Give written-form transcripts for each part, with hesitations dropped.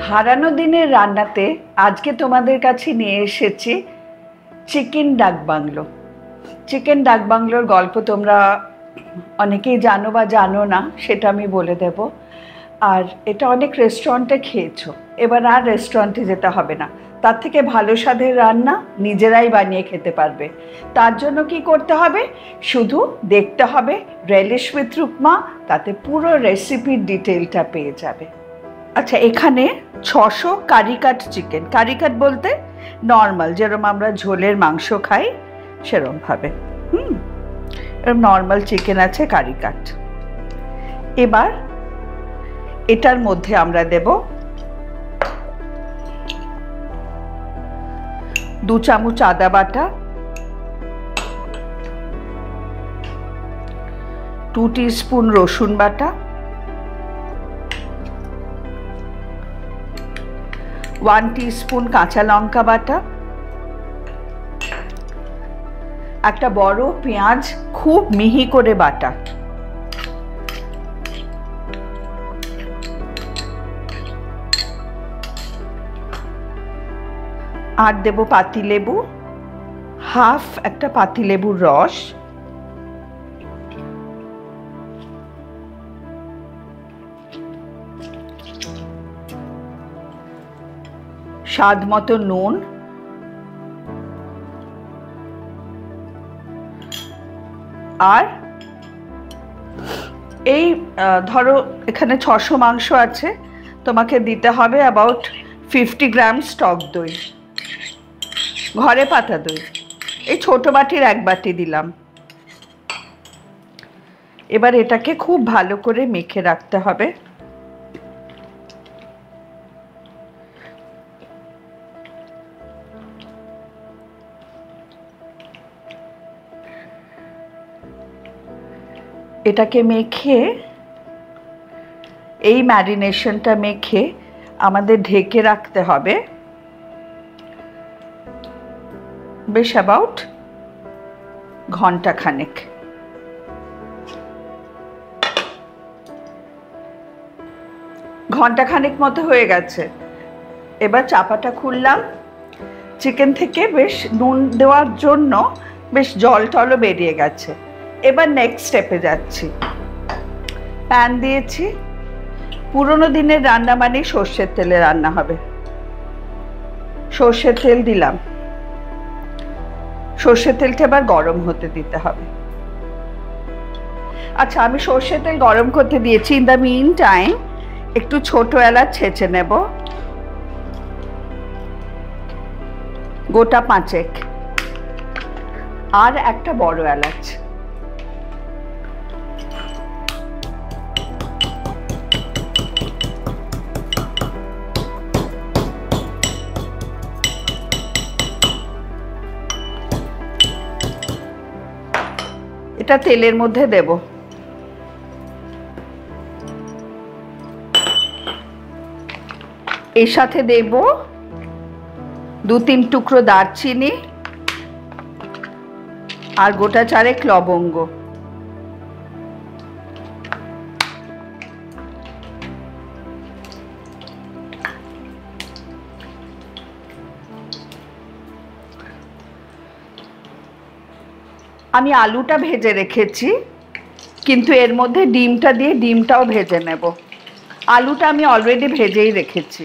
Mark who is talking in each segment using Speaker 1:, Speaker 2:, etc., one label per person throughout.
Speaker 1: হারানো দিনের রান্নাতে আজকে তোমাদের কাছে নিয়ে এসেছি চিকেন ডাক বাংলো। চিকেন ডাক বাংলোর গল্প তোমরা অনেকেই জানো বা জানো না, সেটা আমি বলে দেব। আর এটা অনেক রেস্টুরেন্টে খেয়েছো, এবার আর রেস্টুরেন্টে যেতে হবে না, তার থেকে ভালো স্বাদের রান্না নিজেরাই বানিয়ে খেতে পারবে। তার জন্য কি করতে হবে, শুধু দেখতে হবে রেলিশ উইথ রুকমা, তাতে পুরো রেসিপির ডিটেলটা পেয়ে যাবে। আচ্ছা, এখানে 600 কারি কাট চিকেন, কারি কাট বলতে নর্মাল যেরকম আমরা ঝোলের মাংস খাই সেরকমভাবে, এরকম নর্মাল চিকেন আছে কারি কাট। এবার এটার মধ্যে আমরা দেব 2 চামচ আদা বাটা, 2 টিস্পুন রসুন বাটা, 1 টিস্পুন কাঁচা লঙ্কা বাটা, একটা বড় পেঁয়াজ খুব মিহি করে বাটা, আর দেব পাতিলেবু, হাফ একটা পাতিলেবুর রস, স্বাদ মতো নুন, আর এই ধরো এখানে 600 মাংস আছে, তোমাকে দিতে হবে অ্যাবাউট 50 গ্রামস টক দই, ঘরে পাতা দই, এই ছোট বাটির 1 বাটি দিলাম। এবার এটাকে খুব ভালো করে মেখে রাখতে হবে। এটাকে মেখে, এই ম্যারিনেশনটা মেখে আমাদের ঢেকে রাখতে হবে বেশ অ্যাবাউট ঘন্টাখানেক। ঘন্টাখানেক মতো হয়ে গেছে। এবার চাপাটা খুললাম, চিকেন থেকে বেশ নুন দেওয়ার জন্য বেশ জল টলও বেরিয়ে গেছে। এবার নেক্সট স্টেপে যাচ্ছি। প্যান দিয়েছি, পুরোনো দিনের রান্না মানে সর্ষের তেলে রান্না হবে। সর্ষের তেল দিলাম, সর্ষের তেলটা এবার গরম হতে দিতে হবে। আচ্ছা, আমি সর্ষের তেল গরম করতে দিয়েছি। ইন দ্য মিন টাইম একটু ছোট এলাচ ছেঁচে নেব, গোটা 5 আর একটা বড় এলাচ। এটা তেলের মধ্যে দেব। এর সাথে দেব 2-3 টুকরো দারচিনি আর গোটা 4 লবঙ্গ। আমি আলুটা ভেজে রেখেছি, কিন্তু এর মধ্যে ডিমটা দিয়ে ডিমটাও ভেজে নেব। আলুটা আমি অলরেডি ভেজেই রেখেছি।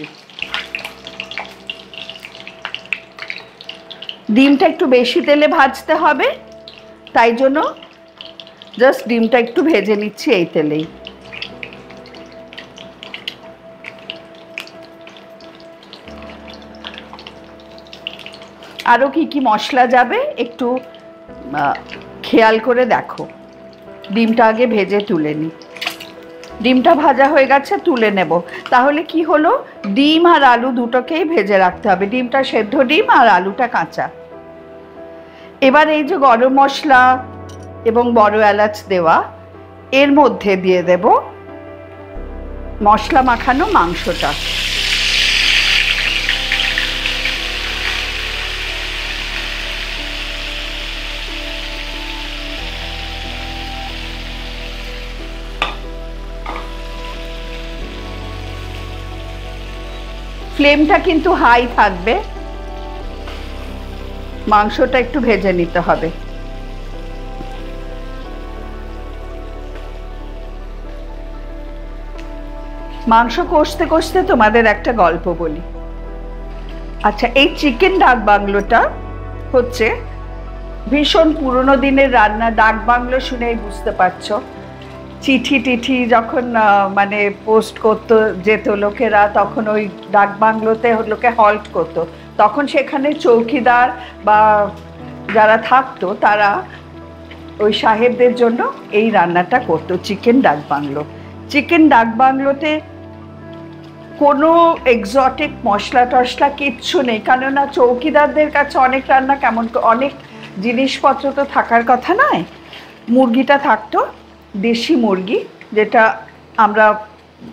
Speaker 1: ডিমটা একটু বেশি তেলে ভাজতে হবে, তাই জন্য জাস্ট ডিমটা একটু ভেজে নিচ্ছি এই তেলেই। আরও কি কি মশলা যাবে একটু খেয়াল করে দেখো। ডিমটা আগে ভেজে তুলে নিই। ডিমটা ভাজা হয়ে গেছে, তুলে নেব। তাহলে কি হলো, ডিম আর আলু দুটোকেই ভেজে রাখতে হবে। ডিমটা সেদ্ধ ডিম আর আলুটা কাঁচা। এবার এই যে গরম মশলা এবং বড় এলাচ দেওয়া, এর মধ্যে দিয়ে দেব মশলা মাখানো মাংসটা। ফ্লেমটা কিন্তু হাই থাকবে। মাংসটা একটু ভেজে নিতে হবে। মাংস কষতে কষতে তোমাদের একটা গল্প বলি। আচ্ছা, এই চিকেন ডাক বাংলোটা হচ্ছে ভীষণ পুরনো দিনের রান্না। ডাক বাংলো শুনেই বুঝতে পারছো, চিঠি টিঠি যখন মানে পোস্ট করতো যেত লোকেরা, তখন ওই ডাক বাংলোতে লোকে হল্ট করতো। তখন সেখানে চৌকিদার বা যারা থাকতো তারা ওই সাহেবদের জন্য এই রান্নাটা করতো, চিকেন ডাক বাংলো। চিকেন ডাক বাংলোতে কোনো এক্সোটিক মশলা টশলা কিচ্ছু নেই, কেননা চৌকিদারদের কাছে অনেক রান্না কেমন, অনেক জিনিসপত্র তো থাকার কথা নয়। মুরগিটা থাকতো দেশি মুরগি, যেটা আমরা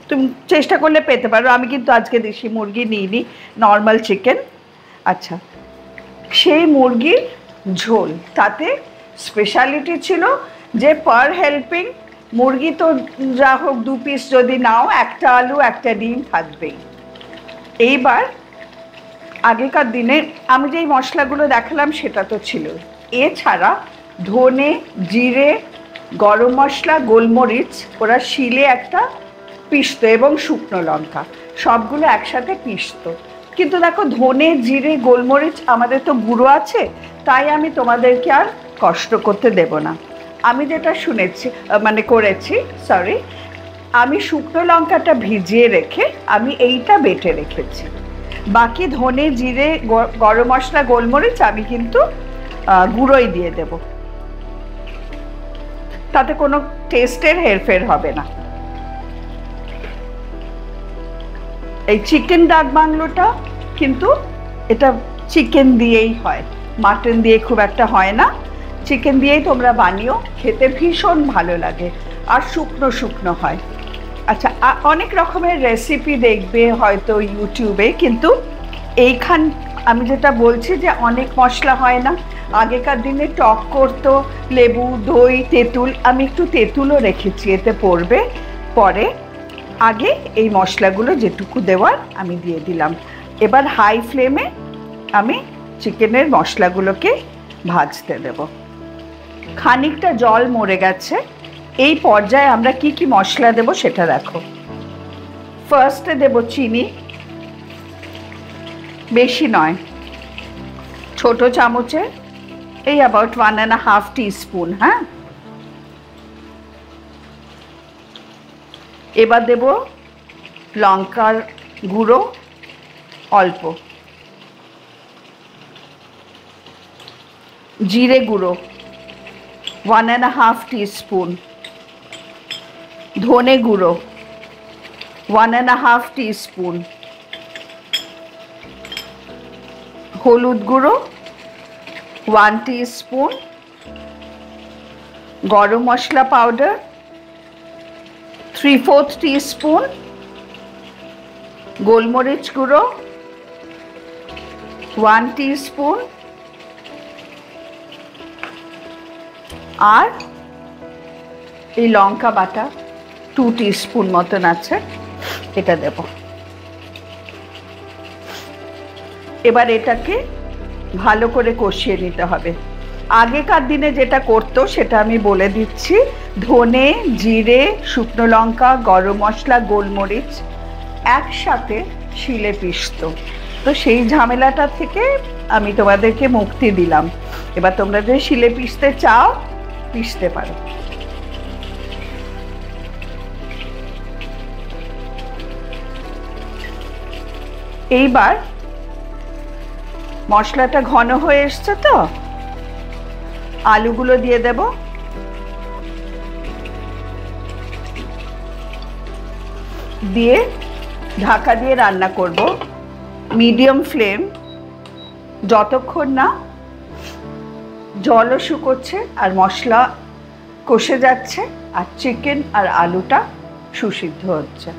Speaker 1: তুমি চেষ্টা করলে পেতে পারো। আমি কিন্তু আজকে দেশি মুরগি নিইনি, নর্মাল চিকেন। আচ্ছা, সেই মুরগির ঝোল, তাতে স্পেশালিটি ছিল যে পার হেল্পিং মুরগি তো যা হোক 2 পিস যদি নাও, একটা আলু একটা ডিম থাকবেই। এইবার আগেকার দিনে আমি যেই মশলাগুলো দেখালাম সেটা তো ছিল, এছাড়া ধনে, জিরে, গরম মশলা, গোলমরিচ ওরা শিলে একটা পিষতো, এবং শুকনো লঙ্কা, সবগুলো একসাথে পিষতো। কিন্তু দেখো, ধনে, জিরে, গোলমরিচ আমাদের তো গুঁড়ো আছে, তাই আমি তোমাদেরকে আর কষ্ট করতে দেব না। আমি যেটা শুনেছি মানে করেছি, সরি, আমি শুকনো লঙ্কাটা ভিজিয়ে রেখে আমি এইটা বেটে রেখেছি। বাকি ধনে, জিরে, গরম মশলা, গোলমরিচ আমি কিন্তু গুঁড়োই দিয়ে দেব, তাতে কোনো টেস্টের হেরফের হবে না। এই চিকেন ডাক বাংলোটা কিন্তু এটা চিকেন দিয়েই হয়, মাটন দিয়ে খুব একটা হয় না। চিকেন দিয়েই তোমরা বানিও, খেতে ভীষণ ভালো লাগে, আর শুকনো শুকনো হয়। আচ্ছা, অনেক রকমের রেসিপি দেখবে হয়তো ইউটিউবে, কিন্তু এইখান আমি যেটা বলছি যে অনেক মশলা হয় না। আগেকার দিনে টক করতো, লেবু, দই, তেঁতুল, আমি একটু তেঁতুলও রেখেছি, এতে পড়বে পরে। আগে এই মশলাগুলো যেটুকু দেওয়ার আমি দিয়ে দিলাম। এবার হাই ফ্লেমে আমি চিকেনের মশলাগুলোকে ভাজতে দেব। খানিকটা জল মরে গেছে। এই পর্যায়ে আমরা কি কি মশলা দেব সেটা দেখো। ফার্স্টে দেব চিনি, বেশি নয়, ছোট চামচে এই অ্যাবাউট 1.5 টিস্পুন। হ্যাঁ, এবার দেব লঙ্কার গুঁড়ো অল্প, জিরে গুঁড়ো 1.5 টিস্পুন, ধনে গুঁড়ো 1.5 টিস্পুন, হলুদ গুঁড়ো 1 টিস্পুন, গরম মশলা পাউডার 3/4 টিস্পুন, গোলমরিচ গুঁড়ো 1 টিস্পুন, আর এই লঙ্কা বাটা 2 টিস্পুন মতন আছে, এটা দেব। এবার এটাকে ভালো করে কষিয়ে নিতে হবে। আগেকার দিনে যেটা করতো সেটা আমি বলে দিচ্ছি। ধনে, জিরে, শুকনো লঙ্কা, গরম মশলা, গোলমরিচ একসাথে শিলে পিষতো। তো সেই ঝামেলাটা থেকে আমি তোমাদেরকে মুক্তি দিলাম। এবার তোমরা যদি শিলে পিষতে চাও, পিষতে পারো। এইবার মশলাটা ঘন হয়ে এসছে, তো আলুগুলো দিয়ে দেব। দিয়ে ঢাকা দিয়ে রান্না করব মিডিয়াম ফ্লেম, যতক্ষণ না জলও শুকোচ্ছে আর মশলা কষে যাচ্ছে আর চিকেন আর আলুটা সুসিদ্ধ হচ্ছে।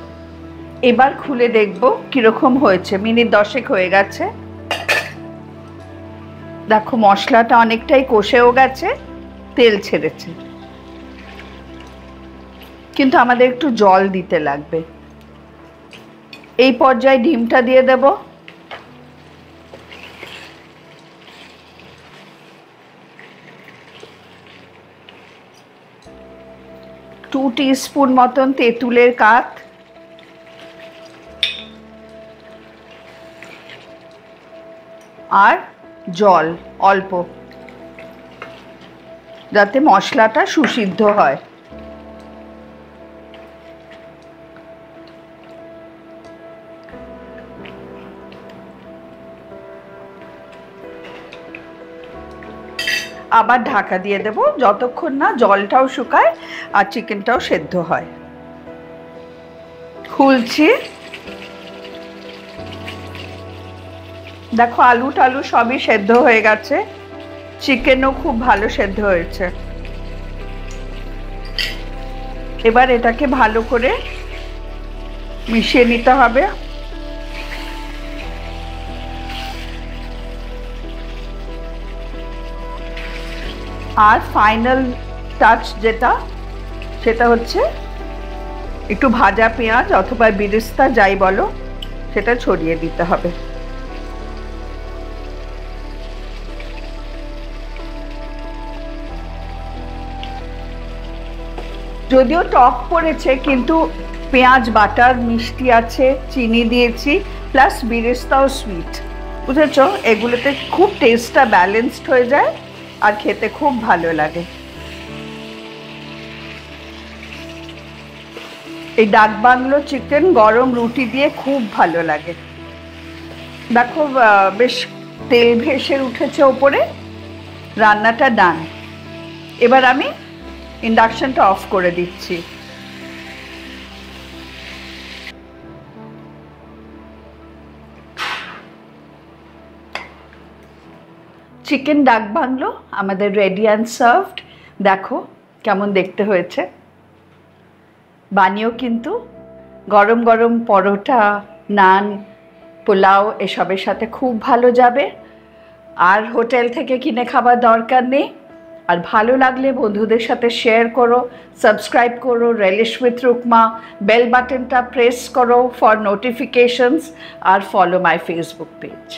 Speaker 1: এবার খুলে দেখব কিরকম হয়েছে। মিনিট 10 হয়ে গেছে। দেখো, মশলাটা অনেকটাই কষেও গেছে, তেল ছেড়েছে, কিন্তু আমাদের একটু জল দিতে লাগবে। এই পর্যায়ে ডিমটা দিয়ে দেব। টু টিস্পুন মতন তেঁতুলের কাঠ, আর জল অল্প, যাতে মশলাটা সুসিদ্ধ হয়। আবার ঢাকা দিয়ে দেব যতক্ষণ না জলটাও শুকায় আর চিকেনটাও সেদ্ধ হয়। খুলছি, দেখো আলু টালু সবই সেদ্ধ হয়ে গেছে, চিকেনও খুব ভালো সেদ্ধ হয়েছে। এবার এটাকে ভালো করে মিশিয়ে নিতে হবে। আর ফাইনাল টাচ যেটা, সেটা হচ্ছে একটু ভাজা পেঁয়াজ অথবা বেরেস্তা যাই বলো, সেটা ছড়িয়ে দিতে হবে। যদিও টক পড়েছে, কিন্তু পেঁয়াজ বাটার মিষ্টি আছে, চিনি দিয়েছি, প্লাস বেরেস্তাও সুইট, বুঝেছো? এগুলোতে খুব টেস্টটা ব্যালেন্সড হয়ে যায় আর খেতে খুব ভালো লাগে। এই ডাক বাংলো চিকেন গরম রুটি দিয়ে খুব ভালো লাগে। দেখো বেশ তেল ভেসে উঠেছে ওপরে, রান্নাটা ডান। এবার আমি ইন্ডাকশনটা অফ করে দিচ্ছি। চিকেন ডাক বাংলো আমাদের রেডি অ্যান্ড সার্ভড। দেখো কেমন দেখতে হয়েছে। বানিয়েও কিন্তু গরম গরম পরোটা, নান, পোলাও এসবের সাথে খুব ভালো যাবে। আর হোটেল থেকে কিনে খাবার দরকার নেই। আর ভালো লাগলে বন্ধুদের সাথে শেয়ার করো, সাবস্ক্রাইব করো রেলিশ উইথ রুকমা, বেল বাটনটা প্রেস করো ফর নোটিফিকেশনস, আর ফলো মাই ফেসবুক পেজ।